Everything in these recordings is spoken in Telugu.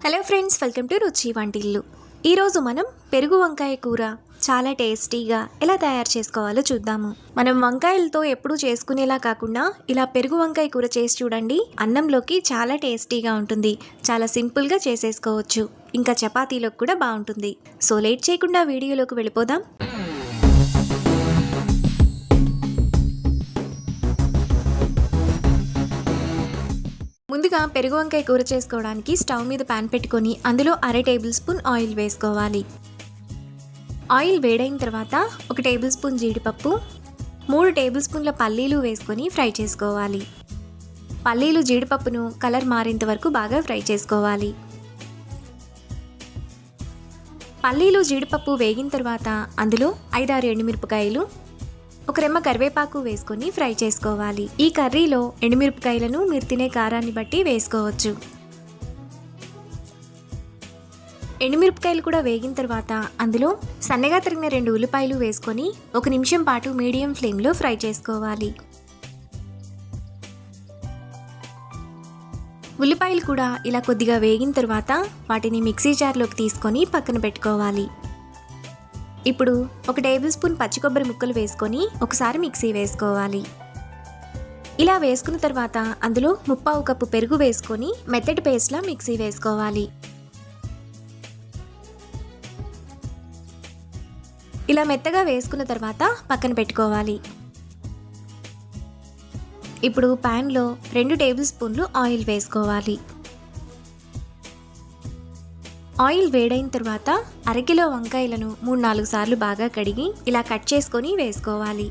హలో ఫ్రెండ్స్, వెల్కమ్ టు రుచి వంటిల్లు. ఈరోజు మనం పెరుగు వంకాయ కూర చాలా టేస్టీగా ఎలా తయారు చేసుకోవాలో చూద్దాము. మనం వంకాయలతో ఎప్పుడూ చేసుకునేలా కాకుండా ఇలా పెరుగు వంకాయ కూర చేసి చూడండి. అన్నంలోకి చాలా టేస్టీగా ఉంటుంది. చాలా సింపుల్గా చేసేసుకోవచ్చు. ఇంకా చపాతీలోకి కూడా బాగుంటుంది. సో లేట్ చేయకుండా వీడియోలోకి వెళ్ళిపోదాం. ముందుగా పెరుగు వంకాయ కూర చేసుకోవడానికి స్టవ్ మీద పాన్ పెట్టుకొని అందులో 1/2 టేబుల్ స్పూన్ ఆయిల్ వేసుకోవాలి. ఆయిల్ వేడైన తర్వాత 1 టేబుల్ స్పూన్ జీడిపప్పు, 3 టేబుల్ స్పూన్ల పల్లీలు వేసుకొని ఫ్రై చేసుకోవాలి. పల్లీలు జీడిపప్పును కలర్ మారేంత వరకు బాగా ఫ్రై చేసుకోవాలి. పల్లీలు జీడిపప్పు వేగిన తర్వాత అందులో 5-6 ఎండుమిరపకాయలు, 1 రెమ్మ కరివేపాకు వేసుకొని ఫ్రై చేసుకోవాలి. ఈ కర్రీలో ఎండుమిరపకాయలను మీరు తినే కారాన్ని బట్టి వేసుకోవచ్చు. ఎండుమిరపకాయలు కూడా వేగిన తర్వాత అందులో సన్నగా తరిగిన 2 ఉల్లిపాయలు వేసుకొని 1 నిమిషం పాటు మీడియం ఫ్లేమ్లో ఫ్రై చేసుకోవాలి. ఉల్లిపాయలు కూడా ఇలా కొద్దిగా వేగిన తర్వాత వాటిని మిక్సీ జార్లోకి తీసుకొని పక్కన పెట్టుకోవాలి. ఇప్పుడు 1 టేబుల్ స్పూన్ పచ్చి కొబ్బరి ముక్కలు వేసుకొని ఒకసారి మిక్సీ వేసుకోవాలి. ఇలా వేసుకున్న తర్వాత అందులో 1/4 కప్పు పెరుగు వేసుకొని మెత్తటి పేస్ట్లా మిక్సీ వేసుకోవాలి. ఇలా మెత్తగా వేసుకున్న తర్వాత పక్కన పెట్టుకోవాలి. ఇప్పుడు ప్యాన్లో 2 టేబుల్ స్పూన్లు ఆయిల్ వేసుకోవాలి. ఆయిల్ వేడైన తర్వాత 1/2 కిలో వంకాయలను 3-4 సార్లు బాగా కడిగి ఇలా కట్ చేసుకొని వేసుకోవాలి.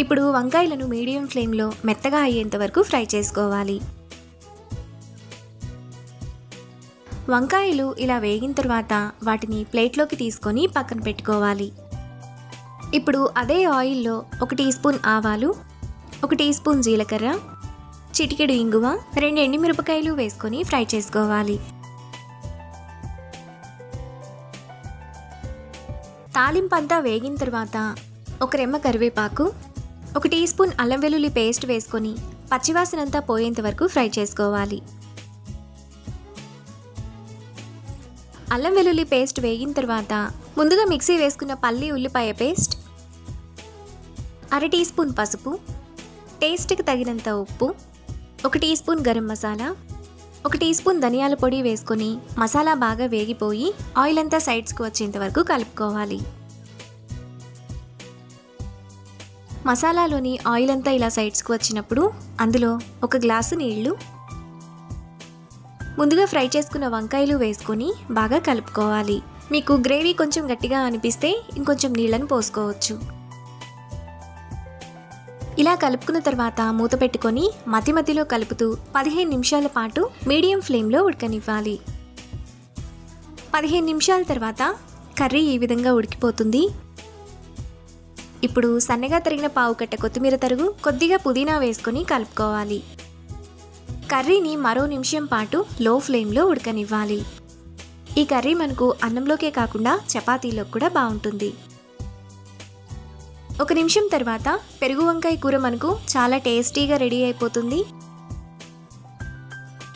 ఇప్పుడు వంకాయలను మీడియం ఫ్లేమ్లో మెత్తగా అయ్యేంత వరకు ఫ్రై చేసుకోవాలి. వంకాయలు ఇలా వేగిన తర్వాత వాటిని ప్లేట్లోకి తీసుకొని పక్కన పెట్టుకోవాలి. ఇప్పుడు అదే ఆయిల్లో 1 టీ స్పూన్ ఆవాలు, 1 టీ స్పూన్ జీలకర్ర, చిటికెడు ఇంగువ, 2 ఎండుమిరపకాయలు వేసుకొని ఫ్రై చేసుకోవాలి. తాలింపు అంతా వేగిన తర్వాత 1 రెమ్మ కరివేపాకు, 1 టీ స్పూన్ అల్లం వెల్లుల్లి పేస్ట్ వేసుకొని పచ్చివాసనంతా పోయేంత వరకు ఫ్రై చేసుకోవాలి. అల్లం వెల్లుల్లి పేస్ట్ వేగిన తర్వాత ముందుగా మిక్సీ వేసుకున్న పల్లి ఉల్లిపాయ పేస్ట్, 1/2 టీ స్పూన్ పసుపు, టేస్ట్కి తగినంత ఉప్పు, 1 teaspoon garam masala, 1 teaspoon ధనియాల పొడి వేసుకొని మసాలా బాగా వేగిపోయి ఆయిల్ అంతా సైడ్స్కి వచ్చేంత వరకు కలుపుకోవాలి. మసాలాలోని ఆయిల్ అంతా ఇలా సైడ్స్కి వచ్చినప్పుడు అందులో 1 గ్లాసు నీళ్లు, ముందుగా ఫ్రై చేసుకున్న వంకాయలు వేసుకొని బాగా కలుపుకోవాలి. మీకు గ్రేవీ కొంచెం గట్టిగా అనిపిస్తే ఇంకొంచెం నీళ్లను పోసుకోవచ్చు. ఇలా కలుపుకున్న తర్వాత మూత పెట్టుకొని మధ్యలో కలుపుతూ 15 నిమిషాల పాటు మీడియం ఫ్లేమ్లో ఉడకనివ్వాలి. 15 నిమిషాల తర్వాత కర్రీ ఈ విధంగా ఉడికిపోతుంది. ఇప్పుడు సన్నగా తరిగిన 1/4 కట్ట కొత్తిమీర తరుగు, కొద్దిగా పుదీనా వేసుకొని కలుపుకోవాలి. కర్రీని మరో నిమిషం పాటు లో ఫ్లేమ్లో ఉడకనివ్వాలి. ఈ కర్రీ మనకు అన్నంలోకే కాకుండా చపాతీలోకి కూడా బాగుంటుంది. 1 నిమిషం తర్వాత పెరుగు వంకాయ కూర మనకు చాలా టేస్టీగా రెడీ అయిపోతుంది.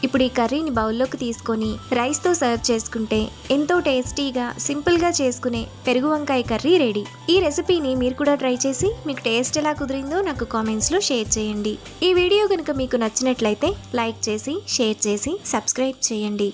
ఇప్పుడు ఈ కర్రీని బౌల్లోకి తీసుకొని రైస్తో సర్వ్ చేసుకుంటే ఎంతో టేస్టీగా సింపుల్గా చేసుకునే పెరుగు వంకాయ కర్రీ రెడీ. ఈ రెసిపీని మీరు కూడా ట్రై చేసి మీకు టేస్ట్ ఎలా కుదిరిందో నాకు కామెంట్స్లో షేర్ చేయండి. ఈ వీడియో కనుక మీకు నచ్చినట్లయితే లైక్ చేసి, షేర్ చేసి, సబ్స్క్రైబ్ చేయండి.